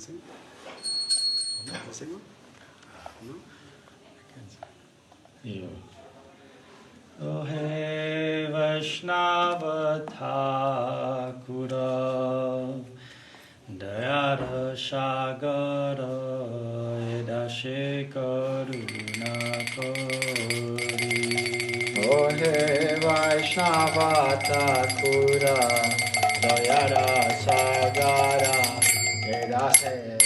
sing? Can you sing one? No? Yeah. Oh hey Vaishnava Thakura Dayara Shagara Edashe Karuna Kori. Oh hey Vaishnava Thakura Dayara Shagara Edashe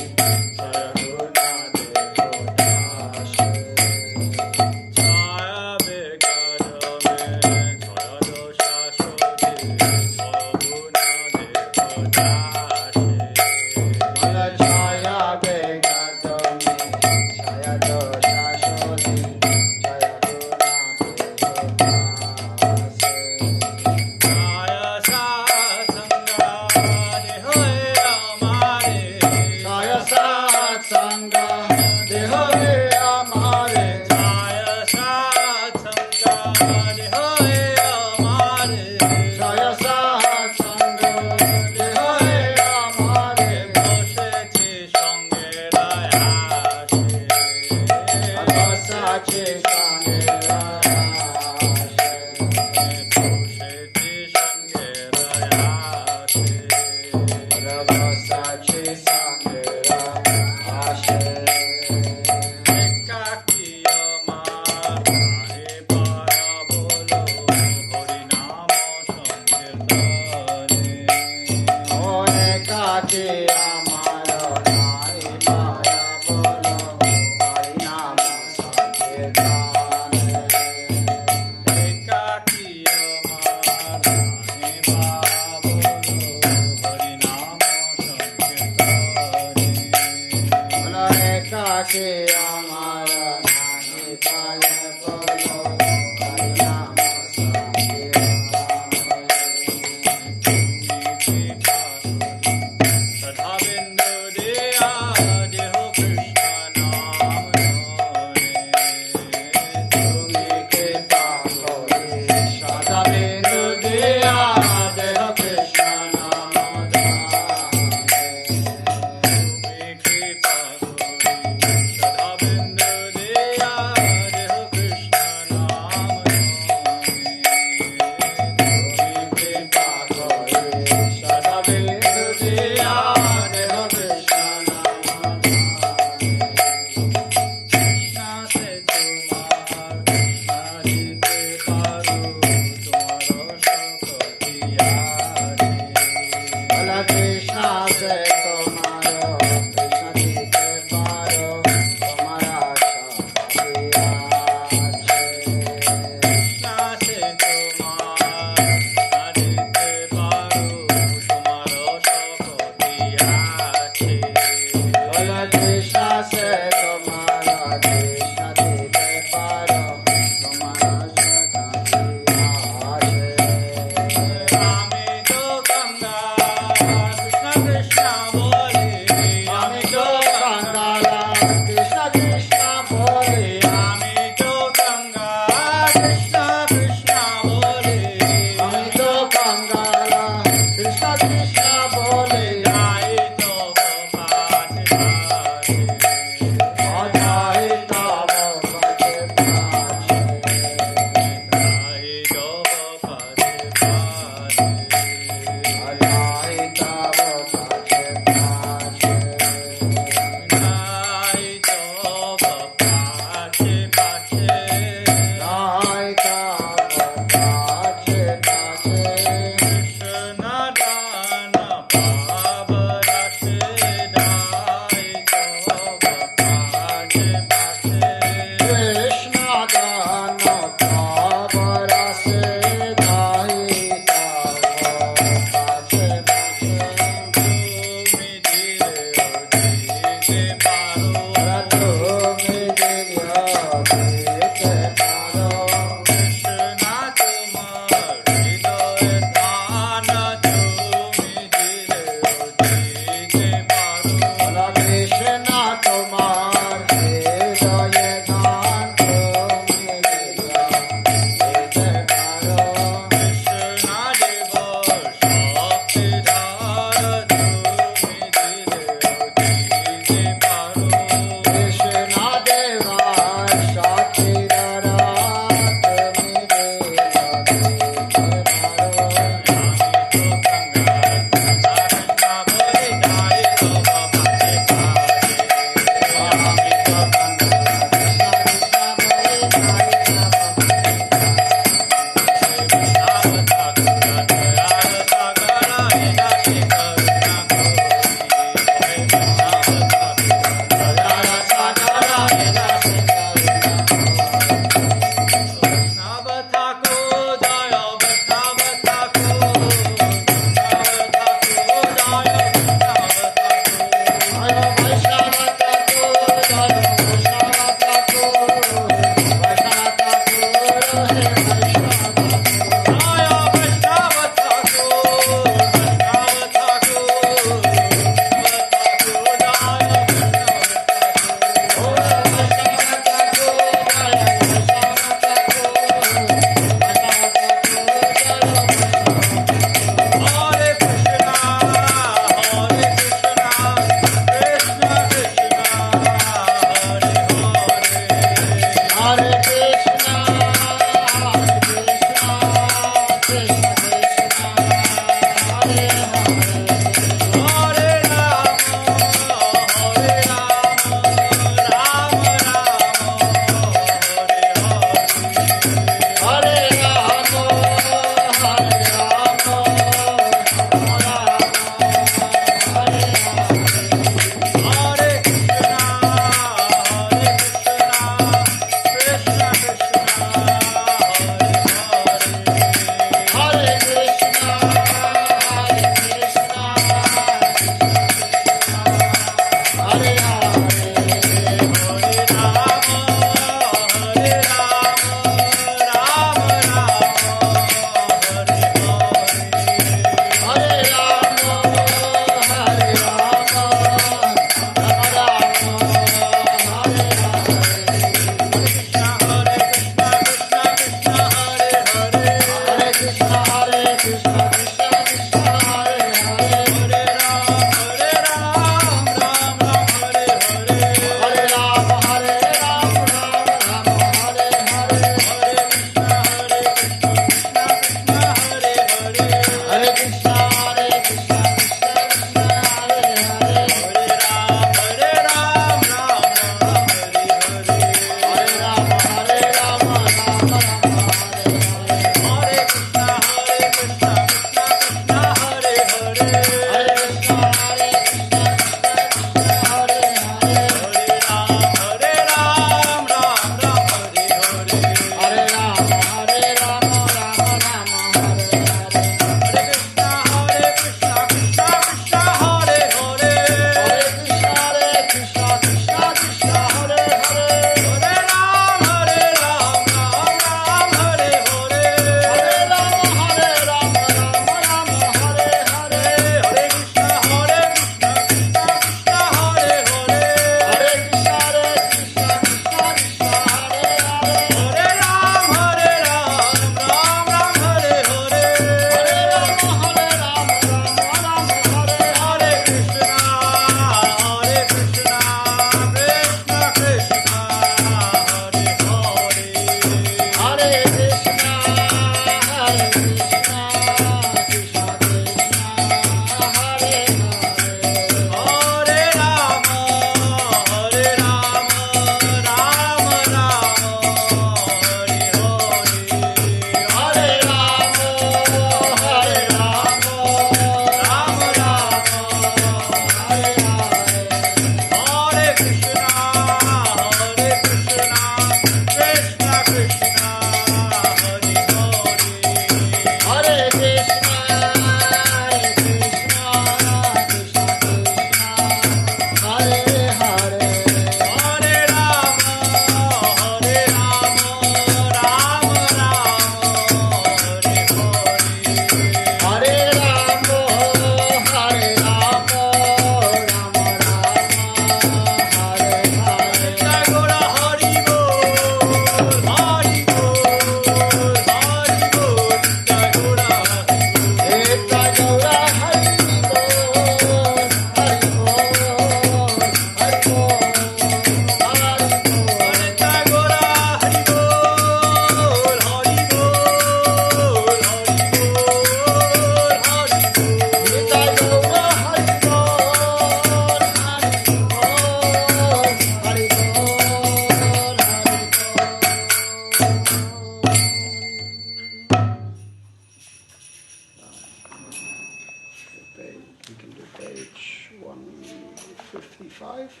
We can do page 155.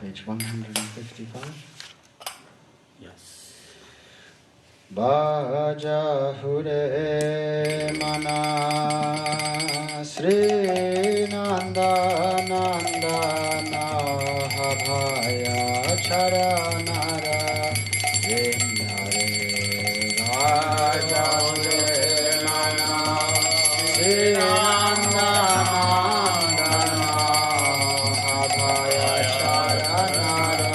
Page 155. Yes. Bajahure mana Sri Nanda Nandana Habhaya Charanara Vindhare Bajahure mana Sri Nanda Nandana Habhaya Charanara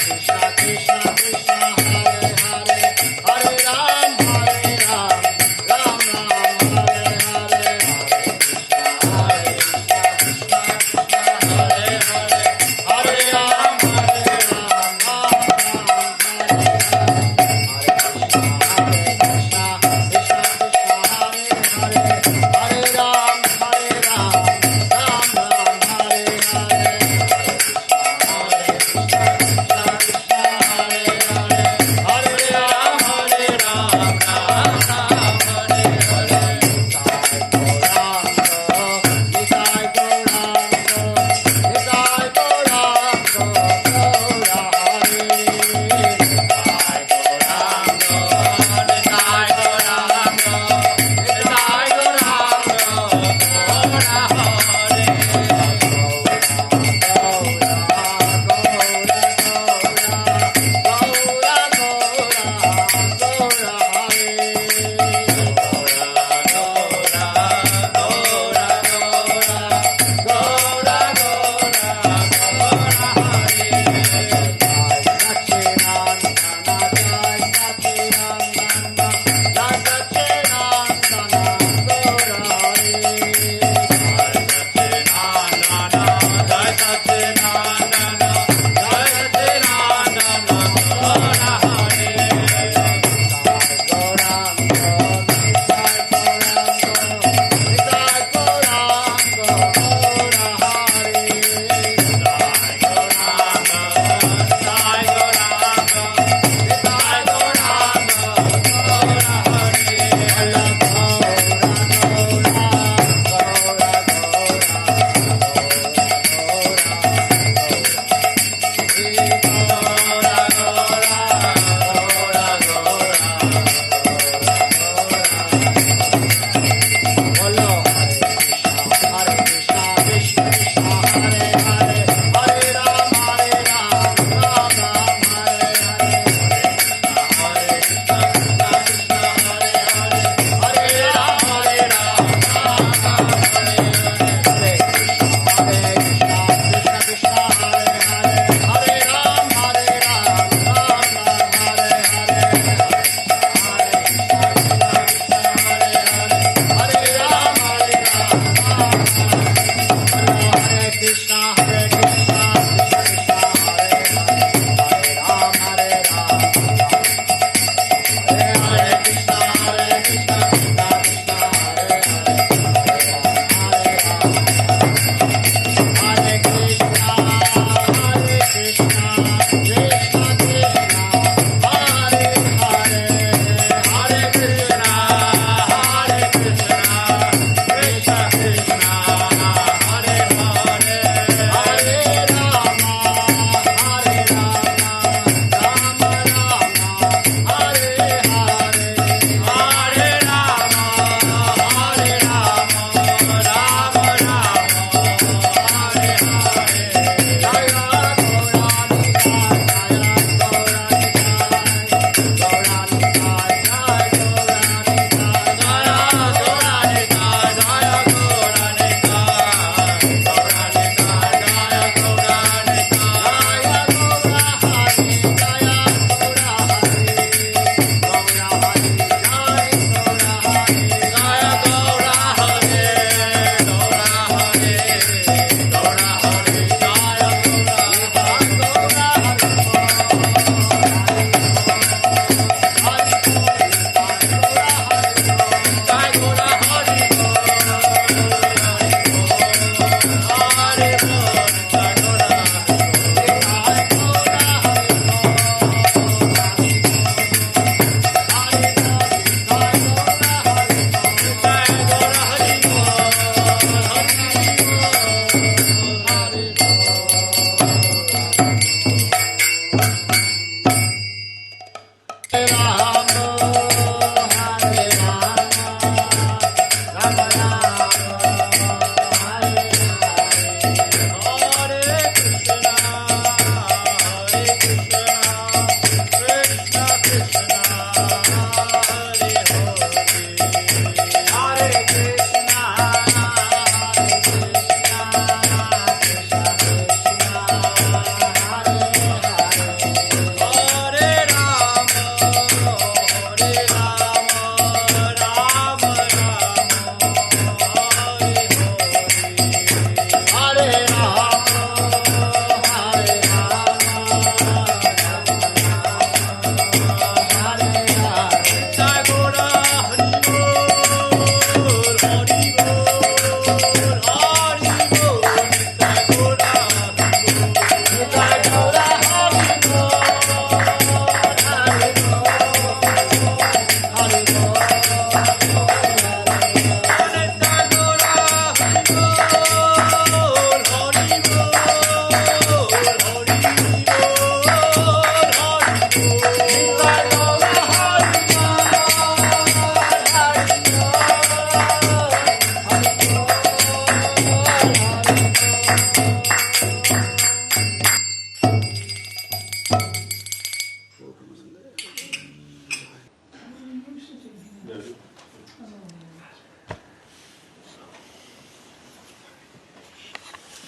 Hare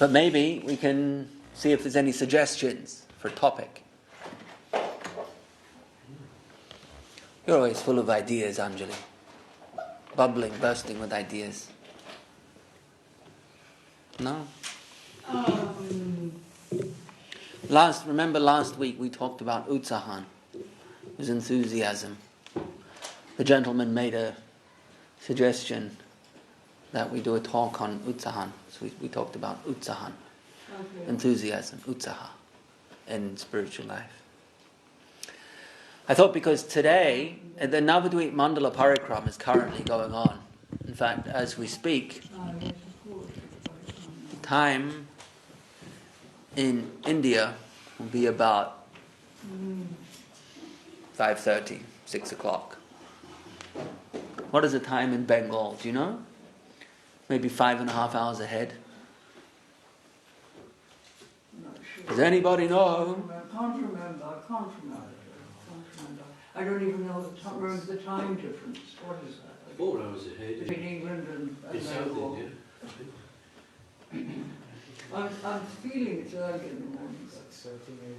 But maybe we can see if there's any suggestions for topic. You're always full of ideas, Anjali. Bubbling, bursting with ideas. No? Remember last week we talked about Utsahan. It was enthusiasm. The gentleman made a suggestion that we do a talk on Utsahan. So we talked about Utsahan. Okay. Enthusiasm, Utsaha, in spiritual life. I thought because today, the Navadvip Mandala Parikram is currently going on. In fact, as we speak, Yes, of course. the time in India will be about 5:30, 6 o'clock. What is the time in Bengal? Do you know? Maybe 5.5 hours ahead. I'm not sure. Does anybody know? I can't remember. I don't even know remember the time difference. What is that? 4 hours ahead. Between England and In South Bengal. India. I'm feeling it's early in the morning.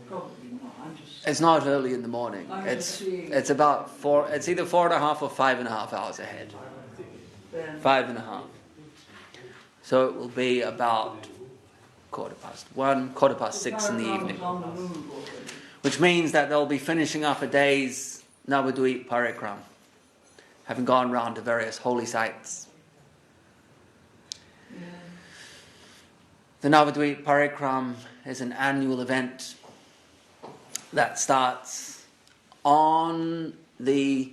Probably not. I'm just. It's not early in the morning. I'm It's just seeing. it's about 4. It's either 4.5 or 5.5 hours ahead. Then 5.5. So it will be about 1:15, 1:15 in the evening. On the move already. Which means that they'll be finishing up a day's Navadvip Parikram, having gone round to various holy sites. Yeah. The Navadvip Parikram is an annual event that starts on the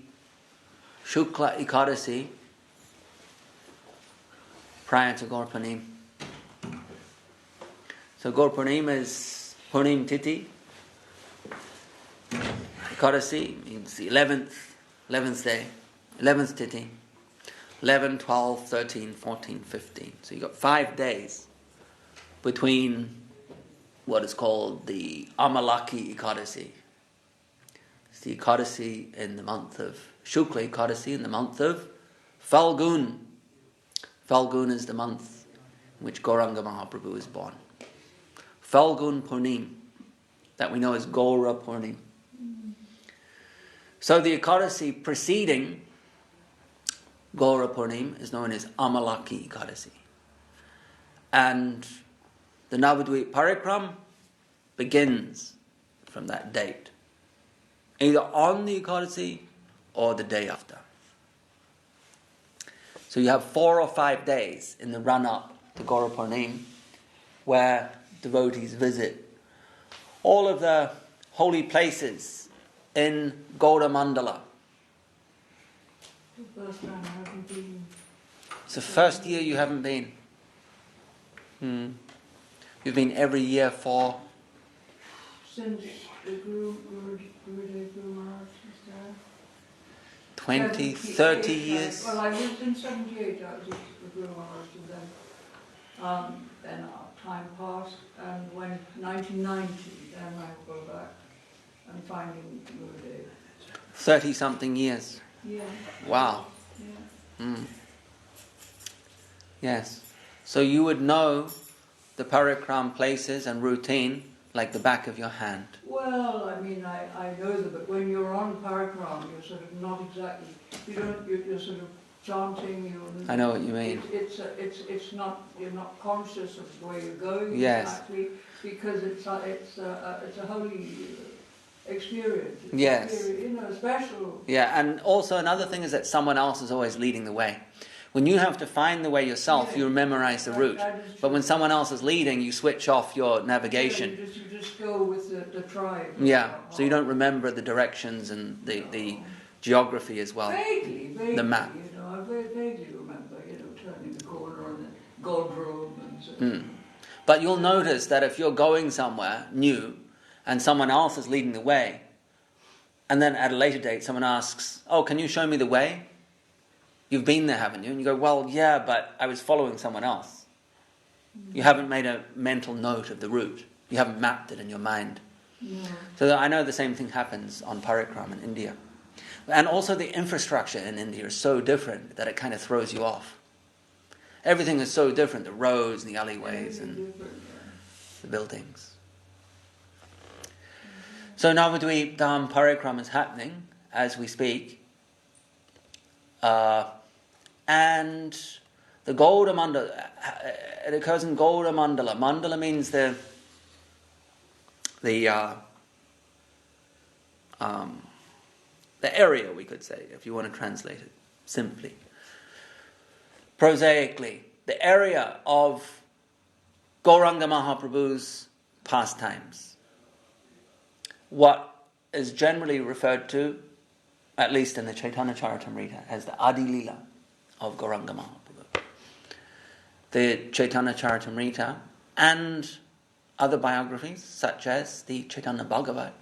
Shukla Ekadasi prior to Gaur Purnim. So Gaur Purnim is Purnim Titi. Ekadasi means the 11th day, 11th Titi. 11, 12, 13, 14, 15. So you've got 5 days between what is called the Amalaki Ekadasi. It's the Ekadasi in the month of Shukla Ekadasi in the month of Falgun. Falgun is the month in which Gauranga Mahaprabhu is born. Falgun Purnim, that we know as Gaura Purnim. So the Ekadasi preceding Gaura Purnim is known as Amalaki Ekadasi. And the Navadvip Parikram begins from that date, either on the Ekadasi or the day after. So you have 4 or 5 days in the run-up to Gaura Purnim where devotees visit all of the holy places in Gaura Mandala. The first time I haven't been. It's the first year you haven't been. You've been every year for... Since the Gurudev Guru Maharaj was there. 20, 78, 30 years. Well, I was in 78, I was with the Guru Maharaj and then time passed, and when 1990, then I go back and finding Gurudev. 30-something years. Yeah. Wow. Yeah. Yes. So you would know the parikram places and routine like the back of your hand. Well, I mean, I know that, but when you're on parikram, you're sort of not exactly, you're sort of chanting. I know what you mean. It's not, you're not conscious of where you're going. Yes. Exactly, because it's a holy experience. It's Yes. a special. Yeah, and also another thing is that someone else is always leading the way. When you have to find the way yourself, Yeah. you memorize the route. That is true. But when someone else is leading, you switch off your navigation. Yeah, you just go with the tribe. Yeah, so you don't remember the directions and the geography as well. Vaguely, the map. I vaguely remember, turning the corner on the gold room and so. But you'll notice that if you're going somewhere new and someone else is leading the way, and then at a later date someone asks, "Oh, can you show me the way? You've been there, haven't you?" And you go, "Well, yeah, but I was following someone else." You haven't made a mental note of the route. You haven't mapped it in your mind. No. So I know the same thing happens on parikram in India. And also the infrastructure in India is so different that it kind of throws you off. Everything is so different, the roads and the alleyways. And Different. the buildings. So Navadvip Dham Parikram is happening as we speak. And the Gauda Mandala, it occurs in Gauda Mandala. Mandala means the area, we could say, if you want to translate it simply. Prosaically, the area of Gauranga Mahaprabhu's pastimes. What is generally referred to, at least in the Chaitanya Charitamrita, as the Adi Lila of Gauranga Mahaprabhu. The Chaitanya Charitamrita and other biographies, such as the Chaitanya Bhagavat,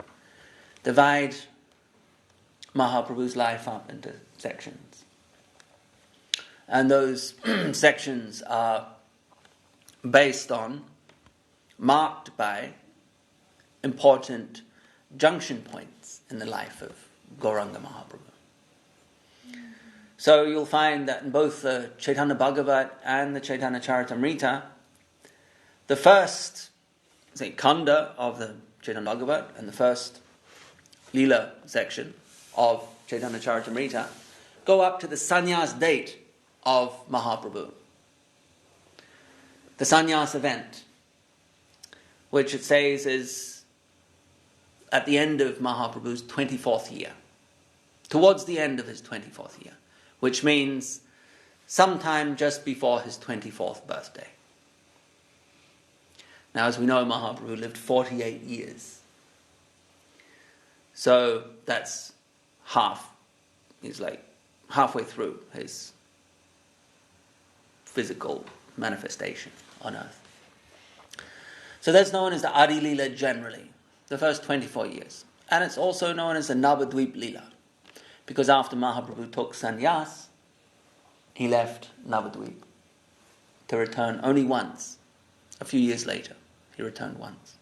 divide Mahaprabhu's life up into sections. And those sections are marked by important junction points in the life of Gauranga Mahaprabhu. So you'll find that in both the Chaitanya Bhagavat and the Chaitanya Charitamrita, the first Kanda of the Chaitanya Bhagavat and the first Leela section of Chaitanya Charitamrita go up to the sannyas date of Mahaprabhu. The sannyas event, which it says is at the end of Mahaprabhu's 24th year, towards the end of his 24th year, which means sometime just before his 24th birthday. Now, as we know, Mahaprabhu lived 48 years. So that's he's like halfway through his physical manifestation on earth. So that's known as the Adi Lila generally, the first 24 years. And it's also known as the Navadvip Lila, because after Mahaprabhu took sannyas, he left Navadvip to return only once. A few years later, he returned once.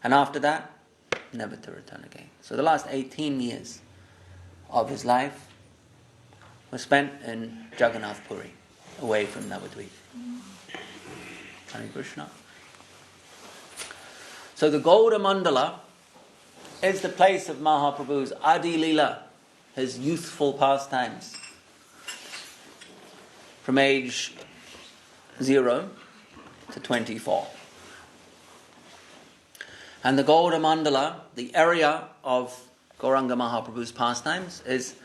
And after that, never to return again. So the last 18 years of his life were spent in Jagannath Puri, away from Navadvip. Hare Krishna. So the Gauda Mandala is the place of Mahaprabhu's Adi Lila, his youthful pastimes, from age 0 to 24. And the Gauda Mandala, the area of Gauranga Mahaprabhu's pastimes, is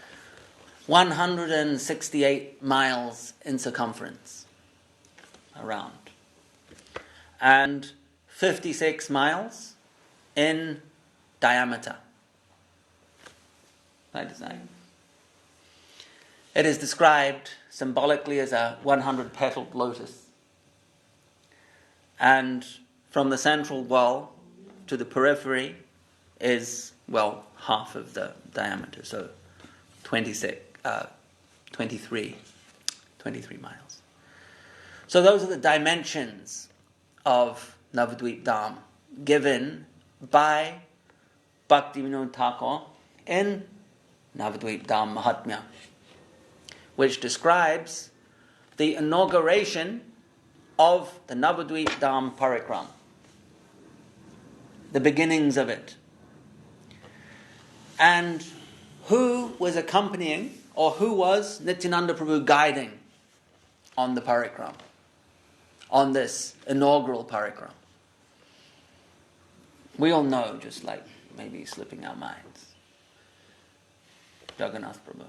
168 miles in circumference around, and 56 miles in diameter. By design. It is described symbolically as a 100-petaled lotus. And from the central wall to the periphery is, half of the diameter, so 23 miles. So those are the dimensions of Navadvip Dham given by Bhaktivinoda Thakur in Navadvip Dham Mahatmya, which describes the inauguration of the Navadvip Dham Parikram, the beginnings of it, and who was accompanying, or who was Nityananda Prabhu guiding on the Parikram, on this inaugural Parikram. We all know, just like maybe slipping our minds, Jagannath Prabhu.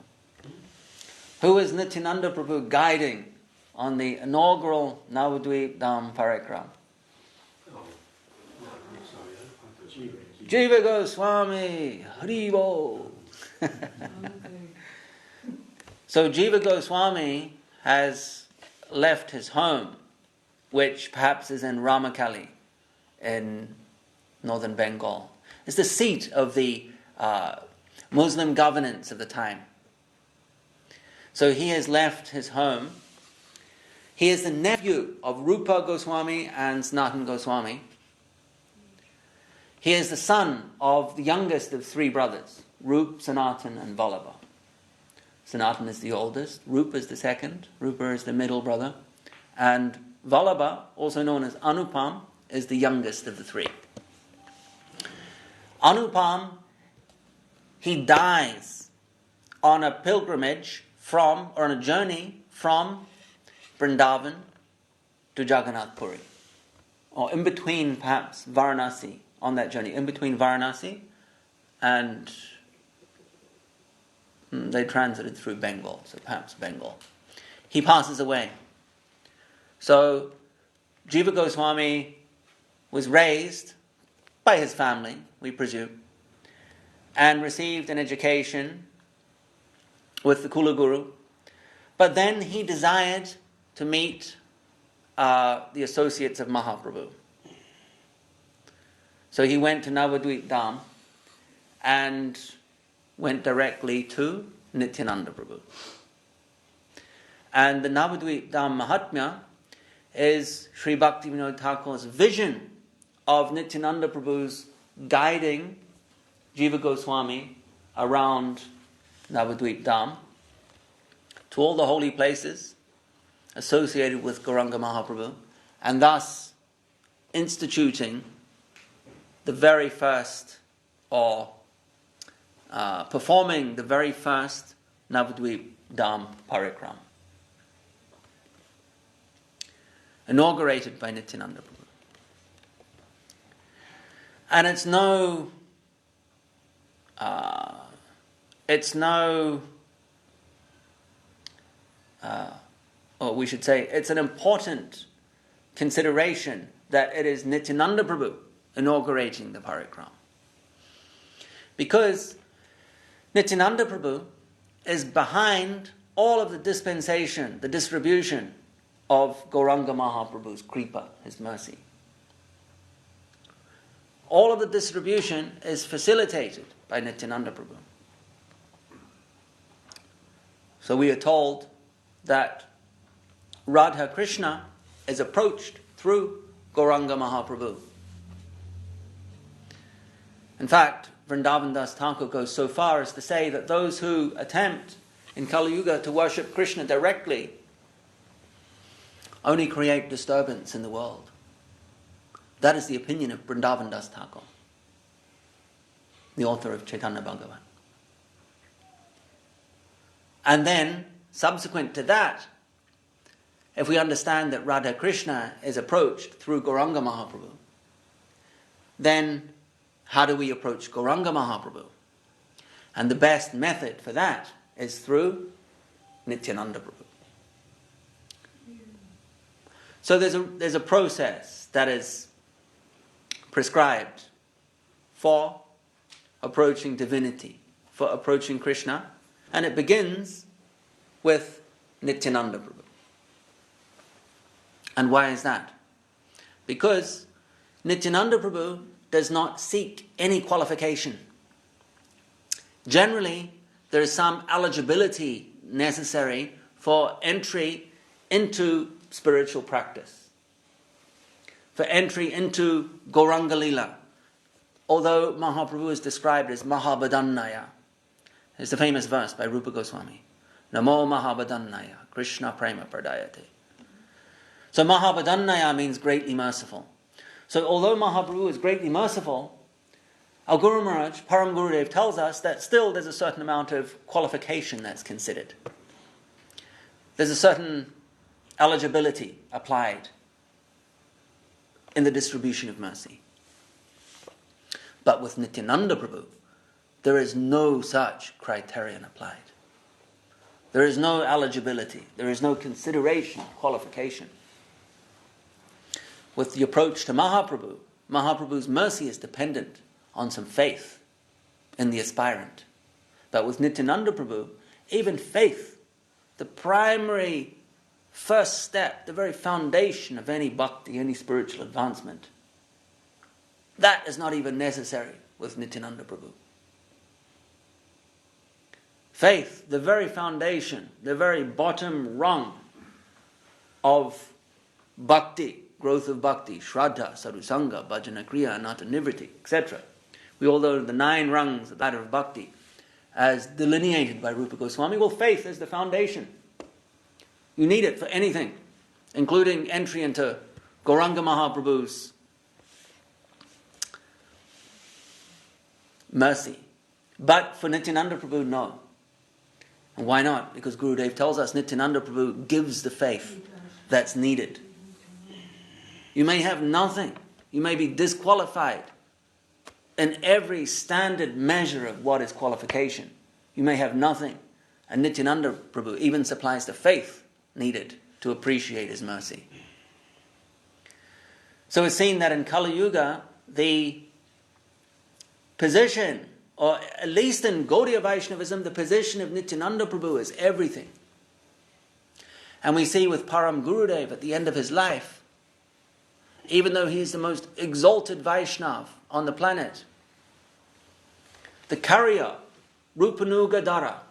Who was Nityananda Prabhu guiding on the inaugural Navadvip Dham Parikram? Jiva Goswami, Haribo. So Jiva Goswami has left his home, which perhaps is in Ramakali in northern Bengal. It's the seat of the Muslim governance of the time. So he has left his home. He is the nephew of Rupa Goswami and Sanatana Goswami. He is the son of the youngest of three brothers, Rupa, Sanatana and Vallabha. Sanatana is the oldest, Rupa is the second, Rupa is the middle brother, and Vallabha, also known as Anupam, is the youngest of the three. Anupam, he dies on a pilgrimage or on a journey from Vrindavan to Jagannath Puri, or in between perhaps Varanasi, on that journey, in between Varanasi and they transited through Bengal, so perhaps Bengal. He passes away. So Jiva Goswami was raised by his family, we presume, and received an education with the Kula Guru. But then he desired to meet the associates of Mahaprabhu. So he went to Navadvip Dham and went directly to Nityananda Prabhu. And the Navadvip Dham Mahatmya is Sri Bhaktivinoda Thakur's vision of Nityananda Prabhu's guiding Jiva Goswami around Navadvip Dham to all the holy places associated with Gauranga Mahaprabhu, and thus instituting the very first, or performing the very first Navadvip Dham Parikram, inaugurated by Nityananda Prabhu. And it's an important consideration that it is Nityananda Prabhu inaugurating the Parikram. Because Nityananda Prabhu is behind all of the dispensation, the distribution of Gauranga Mahaprabhu's kripa, his mercy. All of the distribution is facilitated by Nityananda Prabhu. So we are told that Radha Krishna is approached through Gauranga Mahaprabhu. In fact, Vrindavan Das Thakur goes so far as to say that those who attempt in Kali Yuga to worship Krishna directly only create disturbance in the world. That is the opinion of Vrindavan Das Thakur, the author of Chaitanya Bhagavan. And then, subsequent to that, if we understand that Radha Krishna is approached through Gauranga Mahaprabhu, then how do we approach Gauranga Mahaprabhu? And the best method for that is through Nityananda Prabhu. So there's a process that is prescribed for approaching divinity, for approaching Krishna, and it begins with Nityananda Prabhu. And why is that? Because Nityananda Prabhu does not seek any qualification. Generally, there is some eligibility necessary for entry into spiritual practice, for entry into Gauranga Lila. Although Mahaprabhu is described as Mahabadannaya, it's the famous verse by Rupa Goswami, Namo Mahabadannaya, Krishna Prema Pradayate. So Mahabadannaya means greatly merciful. So although Mahaprabhu is greatly merciful, our Guru Maharaj, Param Gurudev, tells us that still there's a certain amount of qualification that's considered. There's a certain eligibility applied in the distribution of mercy. But with Nityananda Prabhu, there is no such criterion applied. There is no eligibility. There is no consideration, qualification. With the approach to Mahaprabhu, Mahaprabhu's mercy is dependent on some faith in the aspirant. But with Nityananda Prabhu, even faith, the primary first step, the very foundation of any bhakti, any spiritual advancement, that is not even necessary with Nityananda Prabhu. Faith, the very foundation, the very bottom rung of bhakti, growth of bhakti, shraddha, sadhusanga, bhajana kriya, anatta nivriti, etc. We all know the 9 rungs of the ladder of bhakti as delineated by Rupa Goswami. Well, faith is the foundation. You need it for anything, including entry into Gauranga Mahaprabhu's mercy. But for Nityananda Prabhu, no. And why not? Because Gurudev tells us Nityananda Prabhu gives the faith that's needed. You may have nothing. You may be disqualified in every standard measure of what is qualification. You may have nothing. And Nityananda Prabhu even supplies the faith needed to appreciate his mercy. So it's seen that in Kali Yuga, the position, or at least in Gaudiya Vaishnavism, the position of Nityananda Prabhu is everything. And we see with Param Gurudev at the end of his life, even though he is the most exalted Vaishnav on the planet, the carrier, Rupanuga Dara,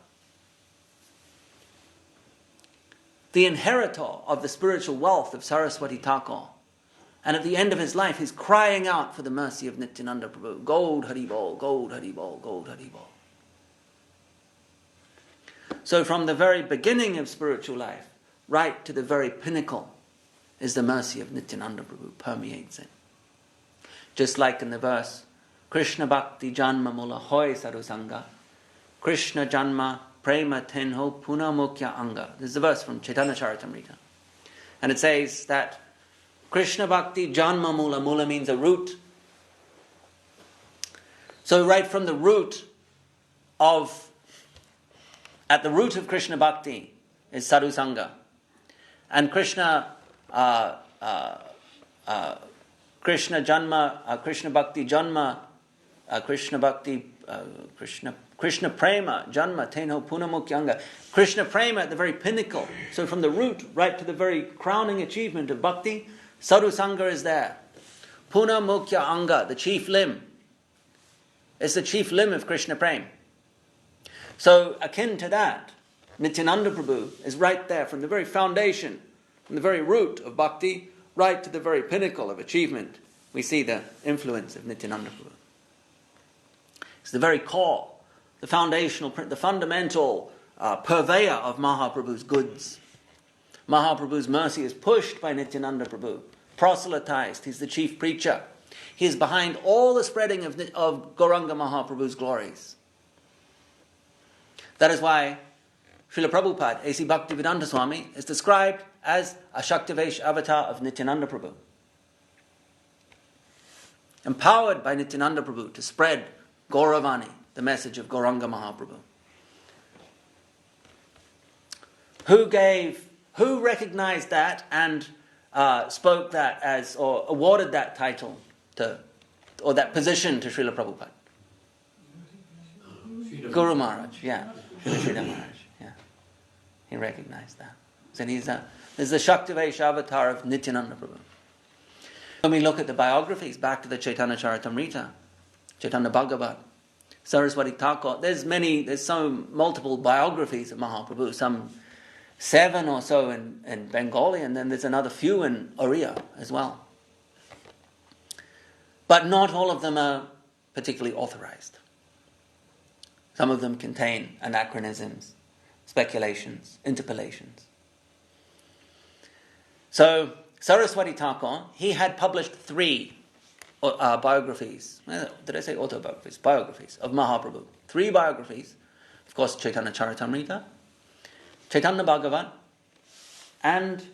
the inheritor of the spiritual wealth of Saraswati Thakur, and at the end of his life, he's crying out for the mercy of Nityananda Prabhu. Gold Haribol, Gold Haribol, Gold Haribol. So from the very beginning of spiritual life, right to the very pinnacle, is the mercy of Nityananda Prabhu, permeates it. Just like in the verse, Krishna Bhakti Janma Mula Hoy Sarusanga, Krishna Janma Prema Tenho Puna Mukya Anga. This is the verse from Chaitanya Charitamrita. And it says that Krishna Bhakti Janma Mula. Mula means a root. So right from the root at the root of Krishna Bhakti is Sadhu Sangha. And Krishna Janma, Krishna Bhakti Janma, Krishna Prema Janma Tenho Punamukyanga. Krishna Prema at the very pinnacle. So from the root right to the very crowning achievement of Bhakti, Sadhu Sangha is there. Puna Mukya Anga, the chief limb. It's the chief limb of Krishna Prem. So akin to that, Nityananda Prabhu is right there from the very foundation, from the very root of Bhakti, right to the very pinnacle of achievement. We see the influence of Nityananda Prabhu. It's the very core, the foundational, the fundamental purveyor of Mahaprabhu's goods. Mahaprabhu's mercy is pushed by Nityananda Prabhu, proselytized. He's the chief preacher. He is behind all the spreading of Gauranga Mahaprabhu's glories. That is why Srila Prabhupada, A.C. Bhaktivedanta Swami, is described as a Shaktivesh avatar of Nityananda Prabhu. Empowered by Nityananda Prabhu to spread Gauravani, the message of Gauranga Mahaprabhu. Who recognized that and spoke that as, or awarded that title to, or that position to Srila Prabhupada? Guru Maharaj, yeah. Srila Maharaj, yeah. He recognized that. So he's the Shaktivesh avatar of Nityananda Prabhu. When we look at the biographies, back to the Chaitanya Charitamrita, Chaitanya Bhagavat, Saraswati Thakur, there's multiple biographies of Mahaprabhu, some 7 or so in Bengali, and then there's another few in Oriya as well. But not all of them are particularly authorized. Some of them contain anachronisms, speculations, interpolations. So, Saraswati Thakur, he had published 3 biographies. Did I say autobiographies? Biographies of Mahaprabhu. 3 biographies. Of course, Chaitanya Charitamrita, Chaitanya Bhagavat, and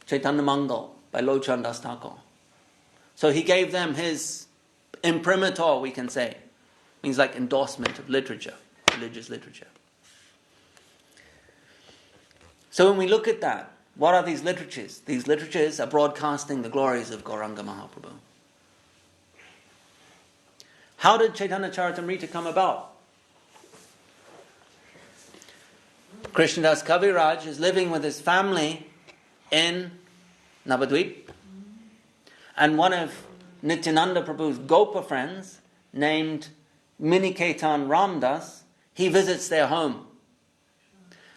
Chaitanya Mangal by Lochan Das Thakur. So he gave them his imprimatur, we can say. Means like endorsement of literature, religious literature. So when we look at that, what are these literatures? These literatures are broadcasting the glories of Gauranga Mahaprabhu. How did Chaitanya Charitamrita come about? Krishnadas Kaviraj is living with his family in Navadvip, and one of Nityananda Prabhu's Gopa friends, named Miniketan Ramdas, he visits their home.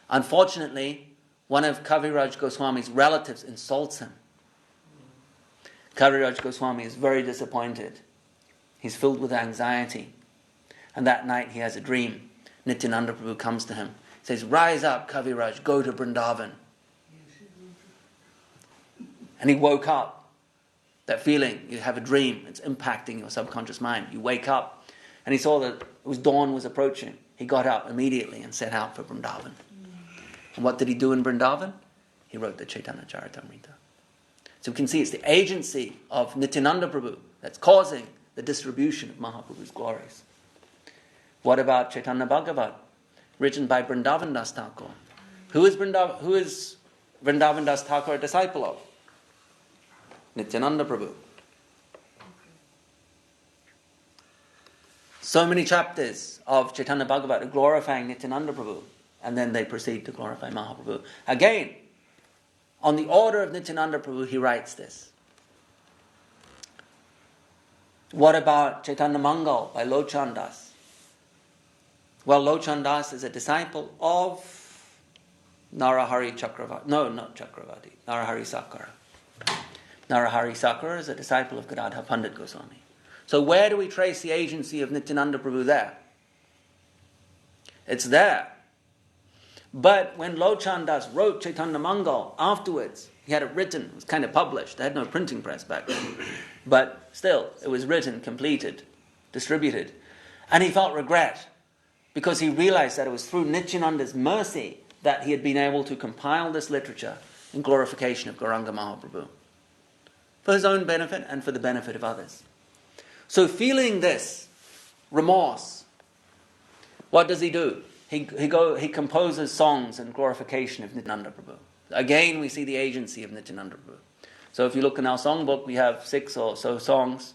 Unfortunately, one of Kaviraj Goswami's relatives insults him. Kaviraj Goswami is very disappointed. He's filled with anxiety. And that night he has a dream. Nityananda Prabhu comes to him. Says, "Rise up, Kaviraj, go to Vrindavan." And he woke up. That feeling, you have a dream, it's impacting your subconscious mind. You wake up, and he saw that dawn was approaching. He got up immediately and set out for Vrindavan. And what did he do in Vrindavan? He wrote the Chaitanya Charitamrita. So we can see it's the agency of Nityananda Prabhu that's causing the distribution of Mahaprabhu's glories. What about Chaitanya Bhagavat, written by Vrindavan Das Thakur? Who is Vrindavan Das Thakur a disciple of? Nityananda Prabhu. So many chapters of Chaitanya Bhagavat are glorifying Nityananda Prabhu, and then they proceed to glorify Mahaprabhu. Again, on the order of Nityananda Prabhu, he writes this. What about Chaitanya Mangal by Lochan Das? Well, Lochan Das is a disciple of Narahari Chakravarti. No, not Chakravarti. Narahari Sakara. Narahari Sakara is a disciple of Gadadhar Pandit Goswami. So where do we trace the agency of Nityananda Prabhu there? It's there. But when Lochan Das wrote Chaitanya Mangal, afterwards, he had it written, it was kind of published, they had no printing press back then. But still, it was written, completed, distributed. And he felt regret, because he realized that it was through Nityananda's mercy that he had been able to compile this literature in glorification of Gauranga Mahaprabhu, for his own benefit and for the benefit of others. So feeling this remorse, what does he do? He composes songs in glorification of Nityananda Prabhu. Again, we see the agency of Nityananda Prabhu. So if you look in our songbook, we have 6 or so songs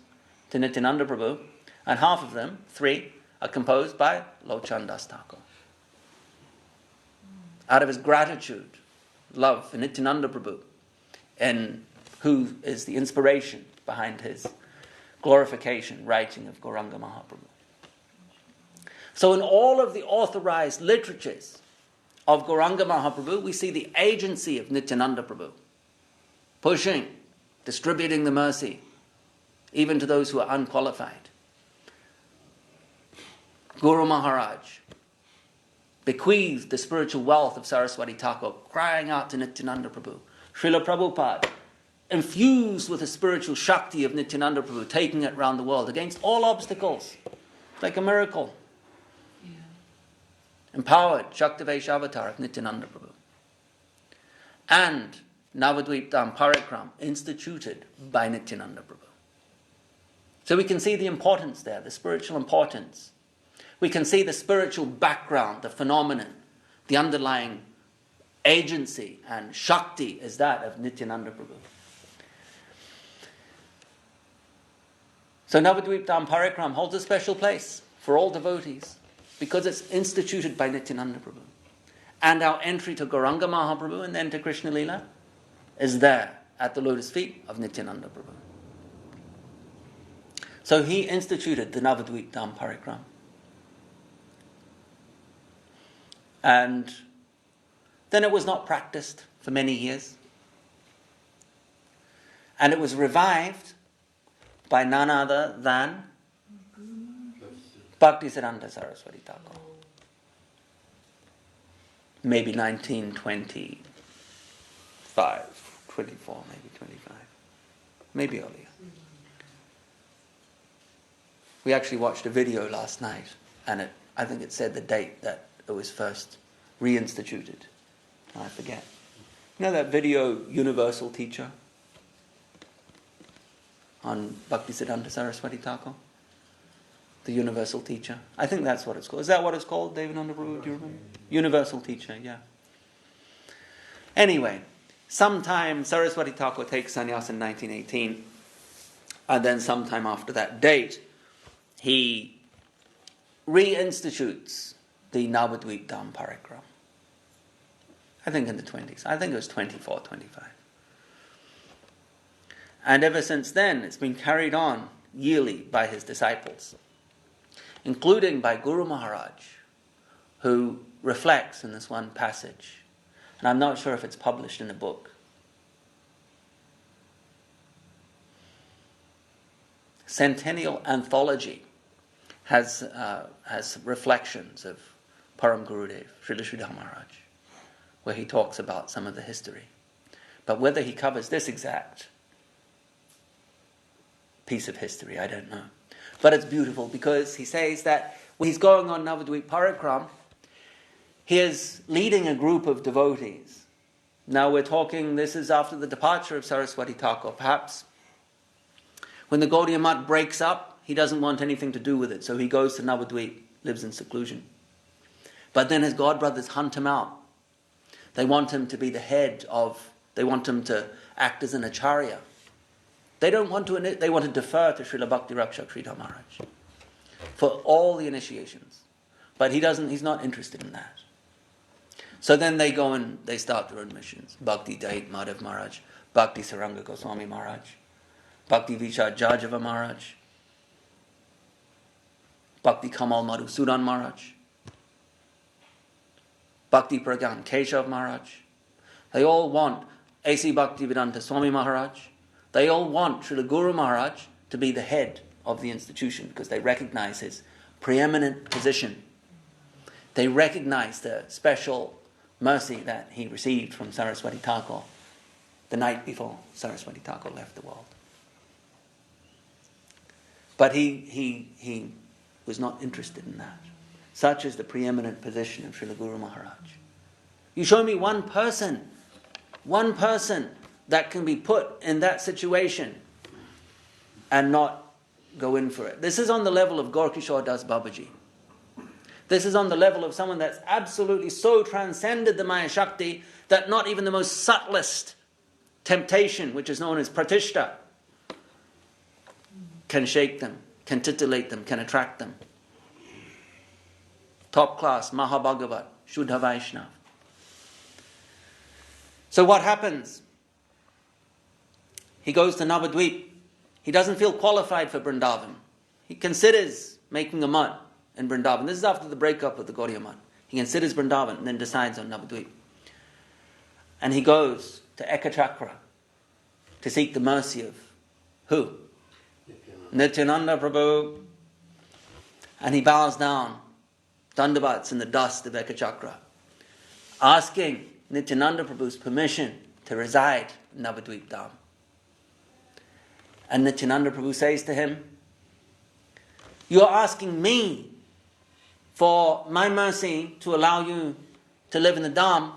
to Nityananda Prabhu, and half of them, 3, are composed by Lochan Das Thakur. Out of his gratitude, love for Nityananda Prabhu, and who is the inspiration behind his glorification writing of Gauranga Mahaprabhu. So in all of the authorized literatures of Gauranga Mahaprabhu, we see the agency of Nityananda Prabhu, pushing, distributing the mercy, even to those who are unqualified. Guru Maharaj bequeathed the spiritual wealth of Saraswati Thakur, crying out to Nityananda Prabhu. Srila Prabhupada, infused with the spiritual Shakti of Nityananda Prabhu, taking it around the world against all obstacles, like a miracle. Empowered Shaktivesh avatar of Nityananda Prabhu. And Navadvip Dham Parikram, instituted by Nityananda Prabhu. So we can see the importance there, the spiritual importance. We can see the spiritual background, the phenomenon, the underlying agency and Shakti is that of Nityananda Prabhu. So Navadvip Dham Parikram holds a special place for all devotees, because it's instituted by Nityananda Prabhu. And our entry to Gauranga Mahaprabhu and then to Krishna Lila is there at the lotus feet of Nityananda Prabhu. So he instituted the Navadvip Dham Parikram. And then it was not practiced for many years. And it was revived by none other than Bhaktisiddhanta Saraswati Thakur. Maybe 1925, 24, maybe 25. Maybe earlier. We actually watched a video last night, and I think it said the date that it was first reinstituted. I forget. You know that video, Universal Teacher? On Bhaktisiddhanta Saraswati Thakur? The Universal Teacher. I think that's what it's called. Is that what it's called, Devananda Prabhu? Do you remember? Universal Teacher, yeah. Anyway, sometime Saraswati Thakur takes sannyas in 1918, and then sometime after that date, he reinstitutes the Navadvip Dham Parikram. I think in the 20s. I think it was 24, 25. And ever since then, it's been carried on yearly by his disciples, including by Guru Maharaj, who reflects in this one passage. And I'm not sure if it's published in a book. Centennial Anthology has reflections of Param Gurudev, Srila Sridhar Maharaj, where he talks about some of the history. But whether he covers this exact piece of history, I don't know. But it's beautiful because he says that when he's going on Navadvip Parikram, he is leading a group of devotees. Now we're talking, this is after the departure of Saraswati Thakur. Perhaps when the Gaudiya Math breaks up, he doesn't want anything to do with it, so he goes to Navadvip, lives in seclusion. But then his godbrothers hunt him out. They want him to be the head of, they want him to act as an acharya. They want to defer to Srila Bhakti Rakshak Sridhar Maharaj for all the initiations. But he's not interested in that. So then they go and they start their own missions. Bhakti Dait Madhav Maharaj, Bhakti Saranga Goswami Maharaj, Bhakti Vishad Jajava Maharaj, Bhakti Kamal Madhusudan Maharaj, Bhakti Pragyan Keshav Maharaj. They all want A.C. Bhaktivedanta Swami Maharaj. They all want Srila Guru Maharaj to be the head of the institution because they recognize his preeminent position. They recognize the special mercy that he received from Saraswati Thakur the night before Saraswati Thakur left the world. But he was not interested in that. Such is the preeminent position of Srila Guru Maharaj. You show me one person that can be put in that situation and not go in for it. This is on the level of Gaurkishore Das Babaji. This is on the level of someone that's absolutely so transcended the Maya Shakti that not even the most subtlest temptation, which is known as pratishta, can shake them, can titillate them, can attract them. Top class, Mahabhagavat, Shuddha Vaishnav. So what happens? He goes to Navadvip. He doesn't feel qualified for Vrindavan. He considers making a math in Vrindavan. This is after the breakup of the Gaudiya Math. He considers Vrindavan and then decides on Navadvip. And he goes to Ekachakra to seek the mercy of who? Nityananda Prabhu. And he bows down, dandavats in the dust of Ekachakra, asking Nityananda Prabhu's permission to reside in Navadvip Dham. And Nityananda Prabhu says to him, "You are asking me for my mercy to allow you to live in the Dham,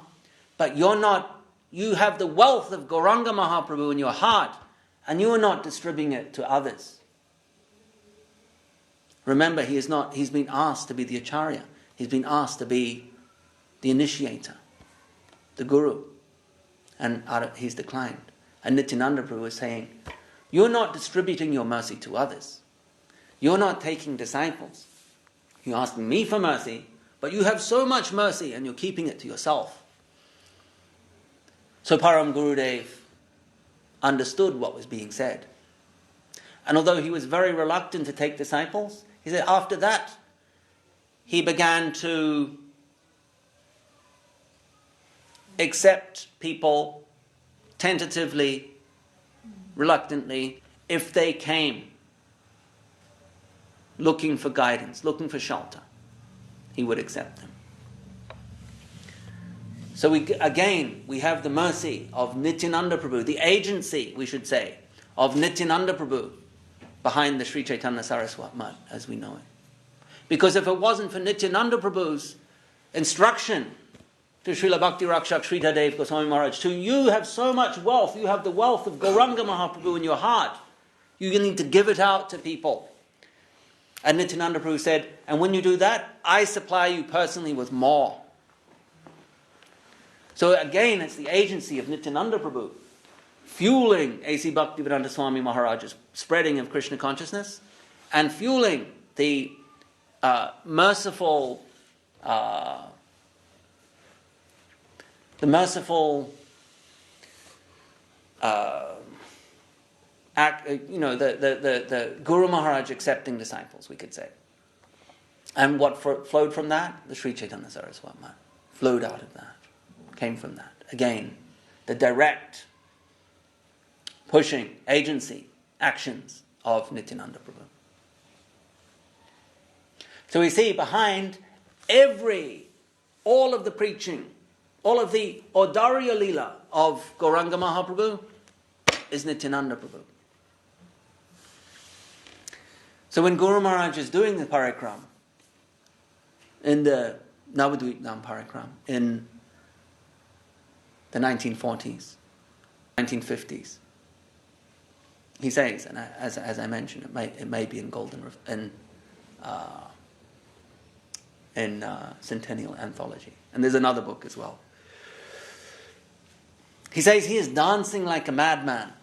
but you have the wealth of Gauranga Mahaprabhu in your heart, and you are not distributing it to others." Remember, he's been asked to be the Acharya. He's been asked to be the initiator, the Guru. And he's declined. And Nityananda Prabhu is saying, you're not distributing your mercy to others. You're not taking disciples. You're asking me for mercy, but you have so much mercy and you're keeping it to yourself. So Param Gurudev understood what was being said. And although he was very reluctant to take disciples, he said after that, he began to accept people tentatively, reluctantly, if they came looking for guidance, looking for shelter, he would accept them. So we have the mercy of Nityananda Prabhu, the agency, we should say, of Nityananda Prabhu behind the Sri Chaitanya Saraswat Math as we know it. Because if it wasn't for Nityananda Prabhu's instruction to Srila Bhakti Rakshak Sridhar Dev Goswami Maharaj, you have so much wealth, you have the wealth of Gauranga Mahaprabhu in your heart, you need to give it out to people. And Nityananda Prabhu said, and when you do that, I supply you personally with more. So again, it's the agency of Nityananda Prabhu fueling A.C. Bhaktivedanta Swami Maharaj's spreading of Krishna consciousness and fueling the merciful act, the Guru Maharaj accepting disciples, we could say. And what flowed from that? The Sri Chaitanya Saraswat Math flowed out of that, came from that. Again, the direct pushing, agency, actions of Nityananda Prabhu. So we see behind all of the preaching, all of the Audarya Leela of Gauranga Mahaprabhu is Nityananda Prabhu. So when Guru Maharaj is doing the parikram, in the Navadvip Dham parikram, in the 1940s, 1950s, he says, and as I mentioned, it may be in Centennial Anthology, and there's another book as well. He says he is dancing like a madman,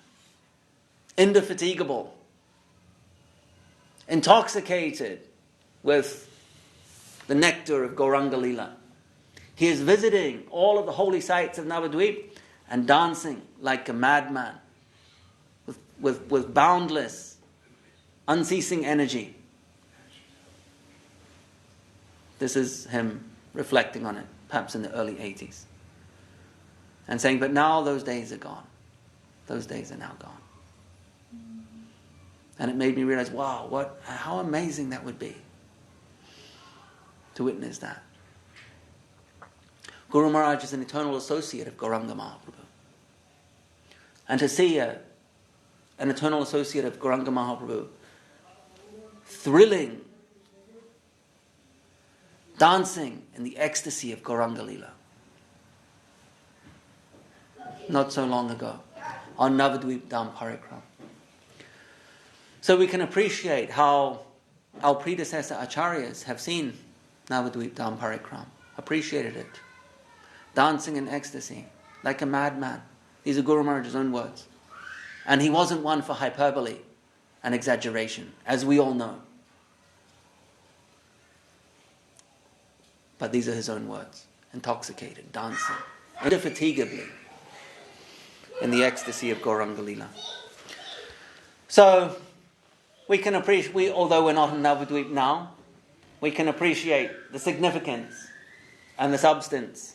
indefatigable, intoxicated with the nectar of Gauranga Lila. He is visiting all of the holy sites of Navadvip and dancing like a madman with boundless, unceasing energy. This is him reflecting on it, perhaps in the early 80s. And saying, but now those days are gone. Those days are now gone. And it made me realize, wow, how amazing that would be to witness that. Guru Maharaj is an eternal associate of Gauranga Mahaprabhu. And to see an eternal associate of Gauranga Mahaprabhu thrilling, dancing in the ecstasy of Gauranga Lila. Not so long ago, on Navadvip Dham Parikram. So we can appreciate how our predecessor acharyas have seen Navadvip Dham Parikram, appreciated it, dancing in ecstasy, like a madman. These are Guru Maharaj's own words. And he wasn't one for hyperbole and exaggeration, as we all know. But these are his own words. Intoxicated, dancing, indefatigably in the ecstasy of Gauranga Lila. So, we can appreciate, although we're not in Navadvip now, we can appreciate the significance and the substance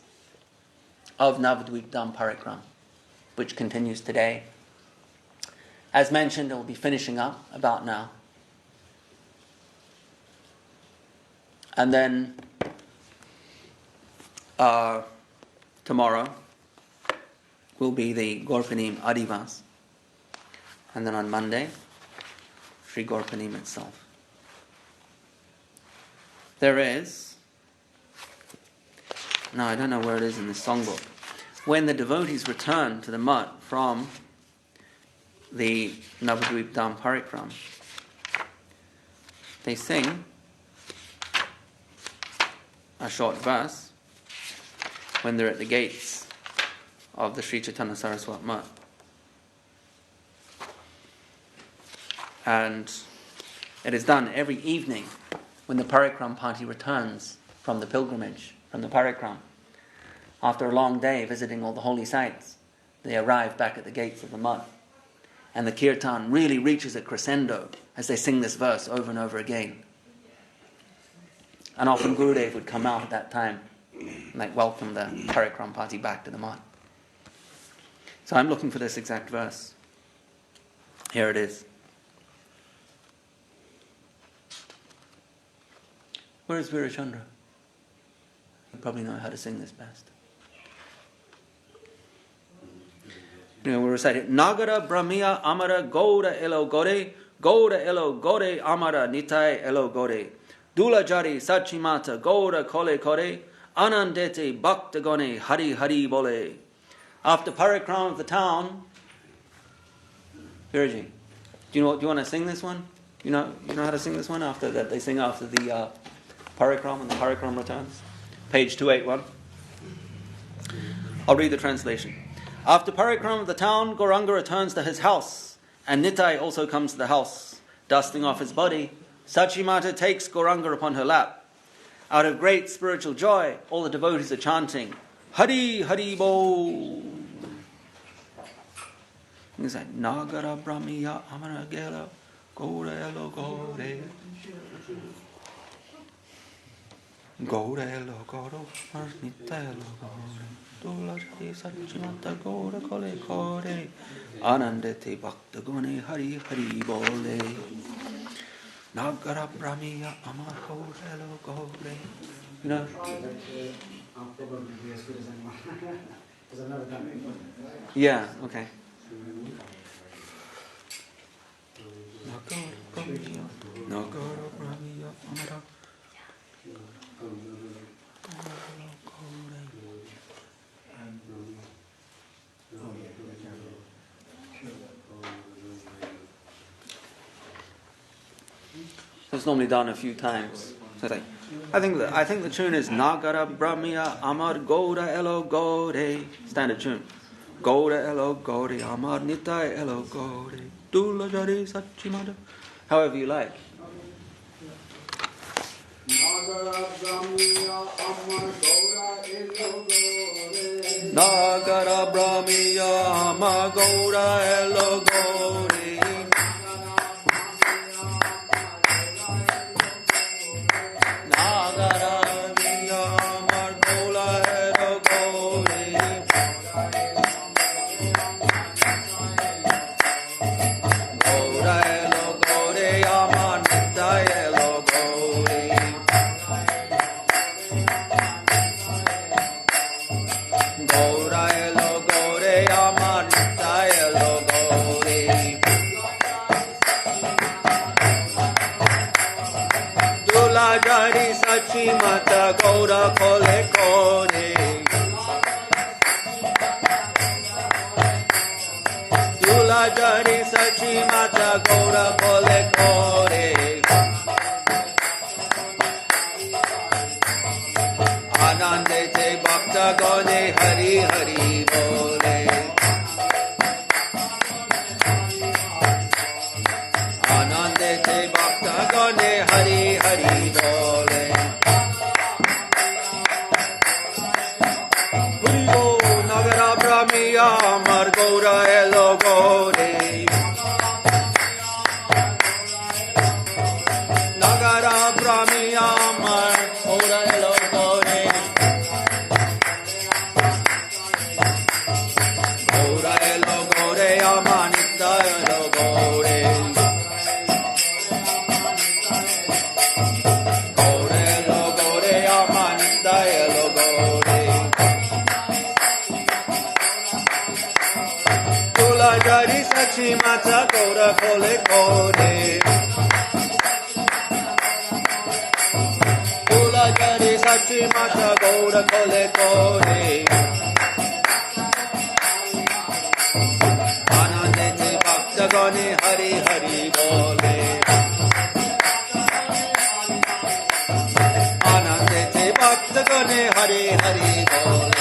of Navadvip Dham Parikram, which continues today. As mentioned, it will be finishing up about now. And then tomorrow will be the Gaurapanim Adivas. And then on Monday, Sri Gaurapanim itself. There is, now I don't know where it is in the songbook, when the devotees return to the mutt from the Navadvip Dham Parikram, they sing a short verse when they're at the gates of the Sri Chaitanya Saraswat Mutt. And it is done every evening when the Parikram party returns from the pilgrimage, from the Parikram. After a long day visiting all the holy sites, they arrive back at the gates of the Mutt. And the kirtan really reaches a crescendo as they sing this verse over and over again. And often Gurudev would come out at that time and welcome the Parikram party back to the Mutt. So I'm looking for this exact verse. Here it is. Where is Virachandra? You probably know how to sing this best. We'll recite it. Nagara Brahmiya Amara Gouda Elo Gore, Gouda Elo Gore Amara Nitai Elo Gore, Dula Jari Sachimata Gouda Kole Kore, Anandete Bhaktagone Hari Hari Bole. After Parikram of the town, Viraji, do you want to sing this one? You know how to sing this one after that? They sing after the Parikram and the Parikram returns. Page 281. I'll read the translation. After Parikram of the town, Gauranga returns to his house, and Nitai also comes to the house, dusting off his body. Sachimata takes Gauranga upon her lap. Out of great spiritual joy, all the devotees are chanting, Hari Hari Bo. He's like, Nagara Brahmiya Amara Gela Gora Elo Gore. Gora Elo Goro Nita Elo Gore. Dula Jari Sachimata Gora Kole Kore. Anandete Bhaktagone Hari Hari Bole. Nagara Brahmiya Amara Gora Elo Gore. You know? I'll probably be as good as anyone. Because I've never done it. Yeah, okay. Nagara Brahmiya Nagara Brahmiya Amara. It's normally done a few times. So it's like, I think the tune is Nagara Brahmiya Amar Goda Elo Gode. Standard tune. Goda Elo Gode Amar Nitai Elo Gode. Dula Jari Sachimada. However you like. Nagara Brahmiya Amar Goda Elo Gode. Nagara Brahmiya Amar Goda Elo Gode. Jari Sachi Mata Gaura Kole Kore Dula Jari Sachi Mata Gaura Kole Kore Anande Te Bhakta Gone Hari Hari Bole Anande Te Bhakta Gone Hari Hari Bole Huribo Nagara Brahmiya Amar Gaura Elo Gode Nagara Brahmiya Amar Gaura Elo Gode Gaura Elo Gode Amanita Elo Gode Jari Sachi Mata Gaura Kole Kode Dula Jari Sachi Mata Gaura Kole Kode Anande Te Bhakta Gane Hari Hari Bole Anande Te Bhakta Gane Hari Hari Bole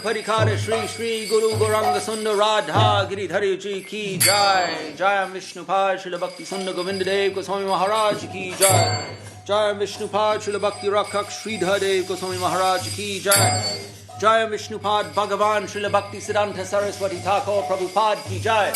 Parikara Shri Shri Guru Gauranga Sundar Radha Giridhari Ji Ki Jai Jayam Vishnupad Srila Bhakti Sundar Govinda Dev Goswami Maharaj Ki Jai Jayam Vishnupad Srila Bhakti Rakshak Sridhar Dev Goswami Maharaj Ki Jai Jayam Vishnupad Bhagavan Srila Bhakti Siddhanta Saraswati Thakur Prabhupada Ki Jai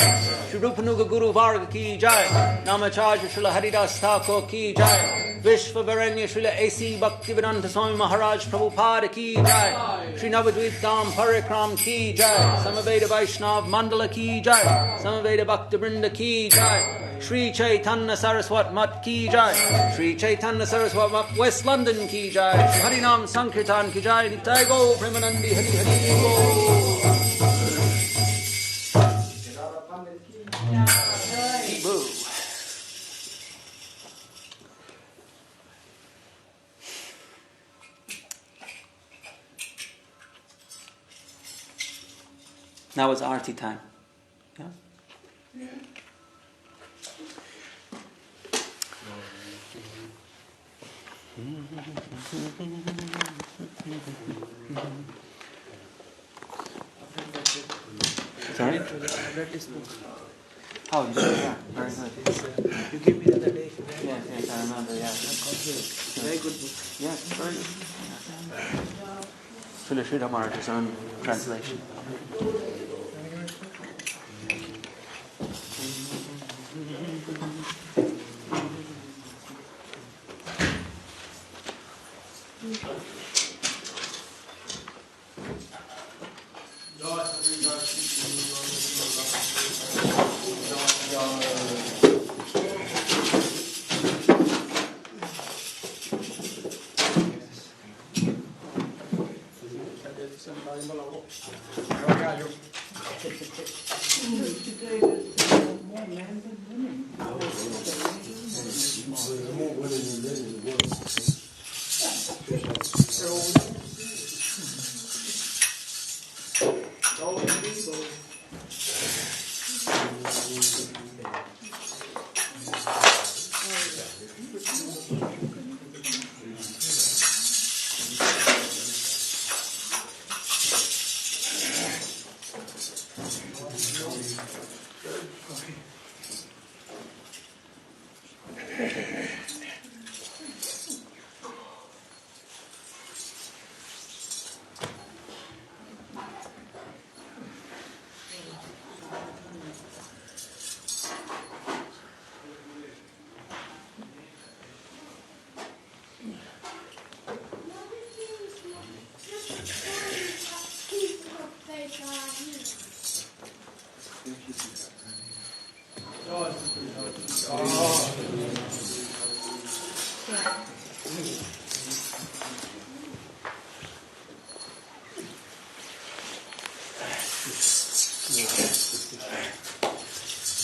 Shri Rupanuga Guru Varga Ki Jai Namacharya Srila Haridas Thakur Ki Jai Vishvavaranya Srila A.C. Bhaktivedanta Swami Maharaj Prabhupada Ki Jai Shri Navadvip Dham Parikram Ki Jai Samaveda Vaishnav Mandala Ki Jai Samaveda Bhakta Vrinda Ki Jai Sri Chaitanya Saraswat Mat ki jai. Sri Chaitanya Saraswat Mat West London ki jai. Shri Harinam Sankirtan ki jai. Nitai Go Premanandi Hari Hari Go. Boo. Now it's Aarti time. Yeah? Sorry? Oh, yeah, very good. You gave me the other day. Yes, I remember, yeah. Very good book. Yes, very good. Srila Sridhar Maharaj's own translation. Today there's more men than women.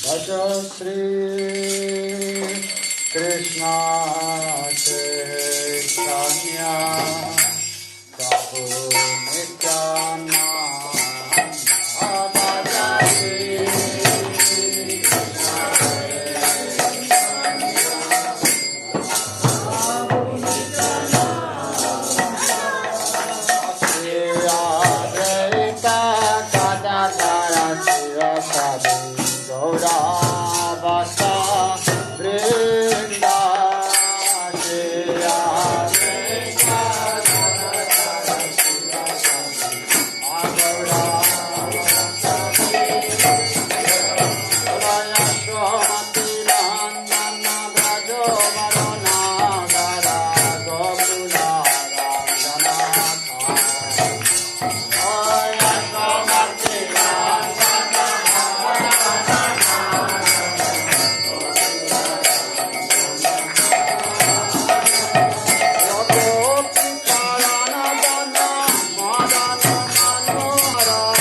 Bhaja Shri Krishna Chaitanya Prabhu Nityananda Bhaja Shri Radha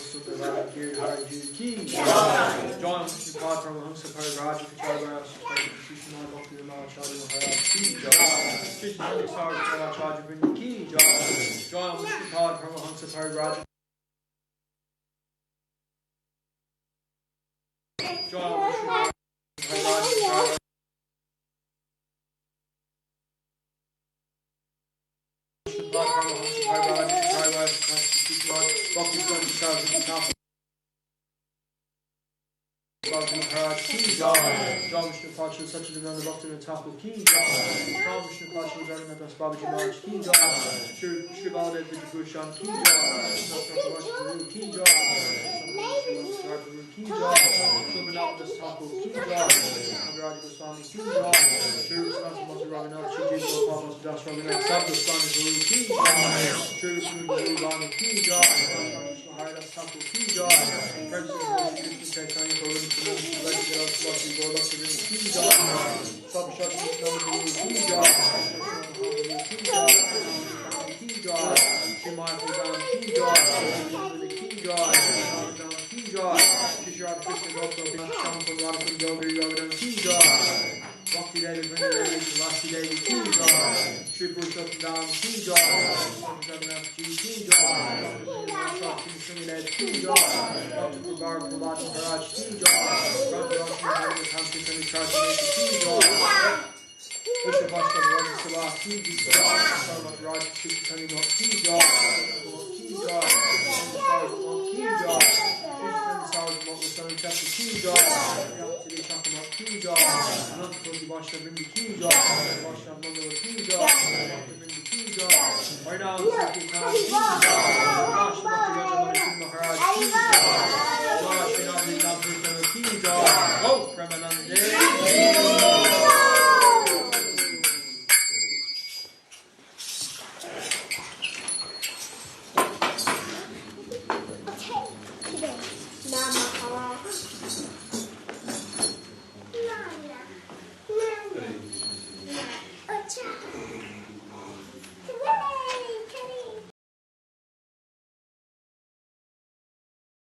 Sundara Giri Hari Ki Jai Shripad Paramahamsa Pariraja Kacharya Krishna Bhakti Ramacharya Maharaj Ki Jai Krishna Sar Karacharya Vrinda Ki Jai Jai Shripad Paramahamsa Pariraja Jai Shripad Pariraja Maharaj Ki Jai Jai Vishnu Pacha Satchidananda Bhaktivinoda Thakur Ki Jai Jai Vishnu Pacha Jarana Das Babaji Maharaj Ki Jai Shri Baladev Vijayabhushan Ki Jai Guru Ki Jai Guru Ki Jai Shubhanath Das Thakur Ki Jai Nagaraj Goswami Ki Jai Shri Vishwanath Mati Raghunath Shri Jiva Gopal Das Raghunath Sab Goswami Guru Ki Jai Shri Vishnu Guru Vani Ki Jai Haridas Thakur Ki Jai President Krishna Chaitanya Govinda Swati Gola Ki Jai Sab Shati Guru Ki Jai Ki Jai Ki Jai Shimai Pradhan Ki Jai Ki Jai Ki Jai Shishrat Krishna Gopal Shampur Radhakun Yogi Yogadam Ki Jai Bhakti Devi Vrinda Devi Vasti Devi Ki Jai Shri Purushottam Ki Jai Jagannath Ji Ki Jai Shri Srinived Ki Jai Dr. Prabhar Prabhat Maharaj Ki Jai Radharaj Maharaj Hamsi Kami Charjane Ki Jai Vishnu Bhaskar Raja Sabha Ki Jai Sarvat Raj Shri Kani Mok Ki Jai Ki Jai Ki Jai Shri Chapter Ki Jai Yaptili Chakamak Ki Jai Anantapur Vashna Vrinda Ki Jai Vashna Mangala Ki Jai Vrinda Ki Jai Vaidam Sankirtan Ki Jai Vashna Bhakti Raja Maharaj Ki Jai Jai Shri Nadi Ram Kirtana Ki Jai Oh, Premanande